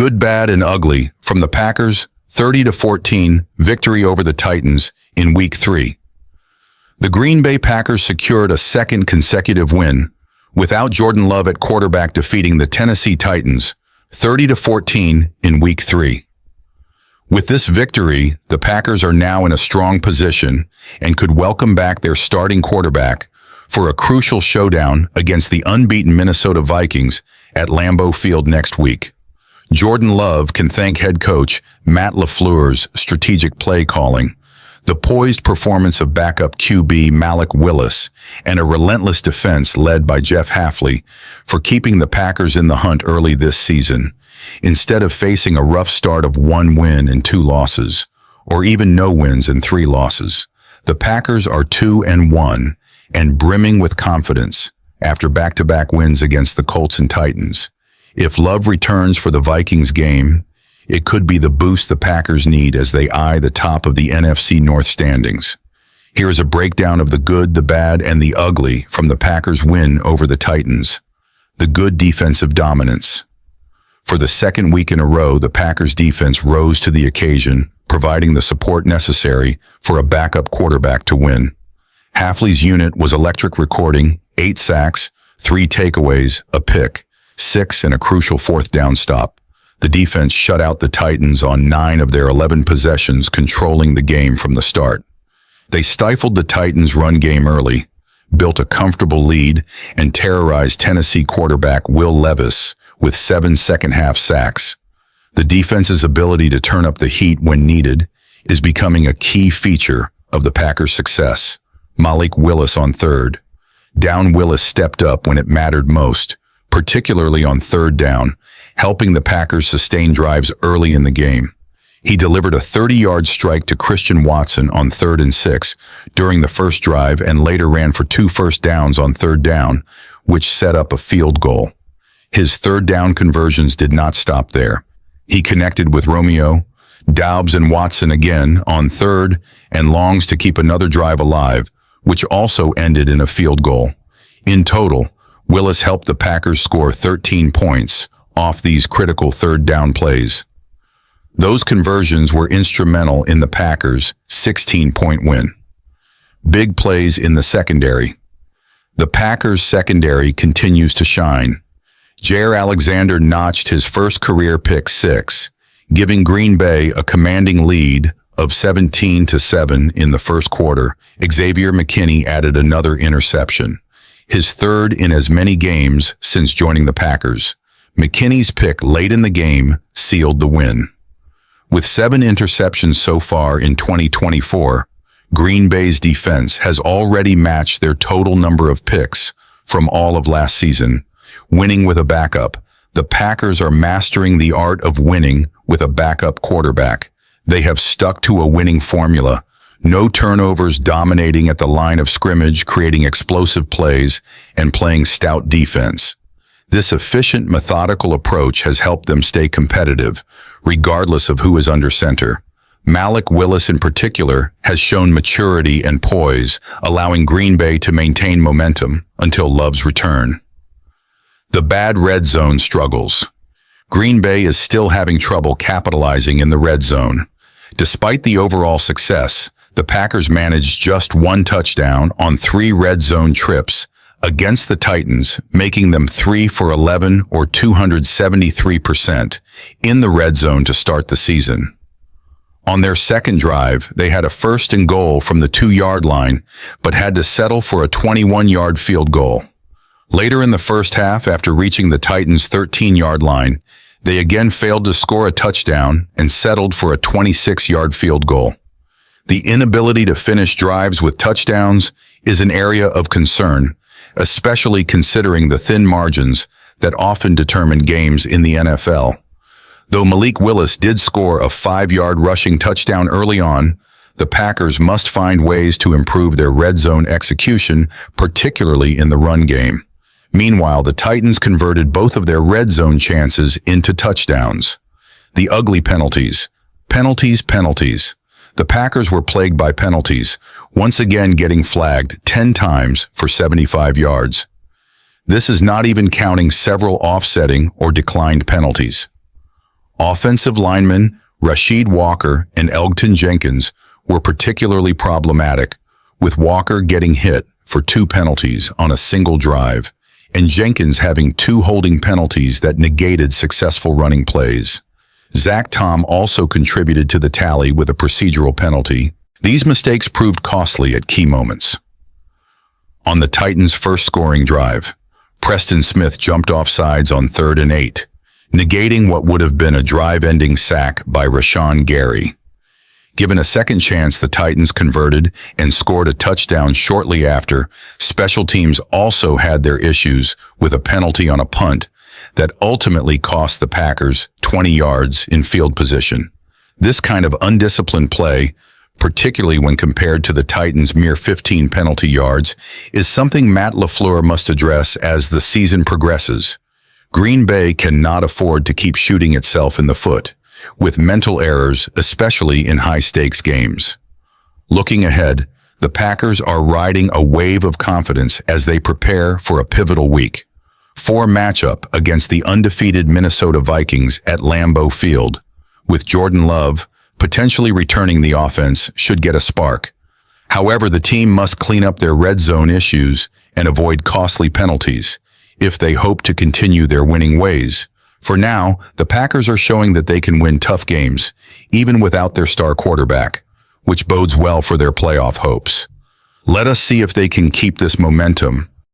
Good, bad, and ugly from the Packers' 30-14 victory over the Titans in Week 3. The Green Bay Packers secured a second consecutive win, without Jordan Love at quarterback defeating the Tennessee Titans 30-14 in Week 3. With this victory, the Packers are now in a strong position and could welcome back their starting quarterback for a crucial showdown against the unbeaten Minnesota Vikings at Lambeau Field next week. Jordan Love can thank head coach Matt LaFleur's strategic play calling, the poised performance of backup QB Malik Willis, and a relentless defense led by Jeff Hafley for keeping the Packers in the hunt early this season, instead of facing a rough start of 1 win and 2 losses, or even no wins and 3 losses. The Packers are 2-1 and brimming with confidence after back-to-back wins against the Colts and Titans. If Love returns for the Vikings game, it could be the boost the Packers need as they eye the top of the NFC North standings. Here is a breakdown of the good, the bad, and the ugly from the Packers' win over the Titans. The good: defensive dominance. For the second week in a row, the Packers' defense rose to the occasion, providing the support necessary for a backup quarterback to win. Hafley's unit was electric, recording 8 sacks, 3 takeaways, a pick, 6, and a crucial 4th down stop. The defense shut out the Titans on 9 of their 11 possessions, controlling the game from the start. They stifled the Titans' run game early, built a comfortable lead, and terrorized Tennessee quarterback Will Levis with 7 second-half sacks. The defense's ability to turn up the heat when needed is becoming a key feature of the Packers' success. Malik Willis on 3rd down. Willis stepped up when it mattered most, particularly on 3rd down, helping the Packers sustain drives early in the game. He delivered a 30-yard strike to Christian Watson on 3rd and 6 during the first drive and later ran for 2 first downs on 3rd down, which set up a field goal. His 3rd down conversions did not stop there. He connected with Romeo, Doubs, and Watson again on 3rd and longs to keep another drive alive, which also ended in a field goal. In total, Willis helped the Packers score 13 points off these critical 3rd down plays. Those conversions were instrumental in the Packers' 16-point win. Big plays in the secondary. The Packers' secondary continues to shine. Jair Alexander notched his first career pick 6, giving Green Bay a commanding lead of 17-7 in the first quarter. Xavier McKinney added another interception, his 3rd in as many games since joining the Packers. McKinney's pick late in the game sealed the win. With 7 interceptions so far in 2024, Green Bay's defense has already matched their total number of picks from all of last season. Winning with a backup. The Packers are mastering the art of winning with a backup quarterback. They have stuck to a winning formula. No turnovers, dominating at the line of scrimmage, creating explosive plays, and playing stout defense. This efficient, methodical approach has helped them stay competitive, regardless of who is under center. Malik Willis in particular has shown maturity and poise, allowing Green Bay to maintain momentum until Love's return. The bad: red zone struggles. Green Bay is still having trouble capitalizing in the red zone. Despite the overall success, the Packers managed just 1 touchdown on 3 red zone trips against the Titans, making them 3 for 11 or 273% in the red zone to start the season. On their second drive, they had a 1st and goal from the 2-yard line, but had to settle for a 21-yard field goal. Later in the first half, after reaching the Titans' 13-yard line, they again failed to score a touchdown and settled for a 26-yard field goal. The inability to finish drives with touchdowns is an area of concern, especially considering the thin margins that often determine games in the NFL. Though Malik Willis did score a 5-yard rushing touchdown early on, the Packers must find ways to improve their red zone execution, particularly in the run game. Meanwhile, the Titans converted both of their red zone chances into touchdowns. The ugly penalties. Penalties. The Packers were plagued by penalties, once again getting flagged 10 times for 75 yards. This is not even counting several offsetting or declined penalties. Offensive linemen Rasheed Walker and Elgton Jenkins were particularly problematic, with Walker getting hit for 2 penalties on a single drive, and Jenkins having 2 holding penalties that negated successful running plays. Zach Tom also contributed to the tally with a procedural penalty. These mistakes proved costly at key moments. On the Titans' first scoring drive, Preston Smith jumped off sides on 3rd and 8, negating what would have been a drive-ending sack by Rashawn Gary. Given a second chance, the Titans converted and scored a touchdown shortly after. Special teams also had their issues with a penalty on a punt that ultimately cost the Packers 20 yards in field position. This kind of undisciplined play, particularly when compared to the Titans' mere 15 penalty yards, is something Matt LaFleur must address as the season progresses. Green Bay cannot afford to keep shooting itself in the foot with mental errors, especially in high-stakes games. Looking ahead, the Packers are riding a wave of confidence as they prepare for a pivotal week 4 matchup against the undefeated Minnesota Vikings at Lambeau Field, with Jordan Love potentially returning. The offense should get a spark. However, the team must clean up their red zone issues and avoid costly penalties if they hope to continue their winning ways. For now, the Packers are showing that they can win tough games, even without their star quarterback, which bodes well for their playoff hopes. Let us see if they can keep this momentum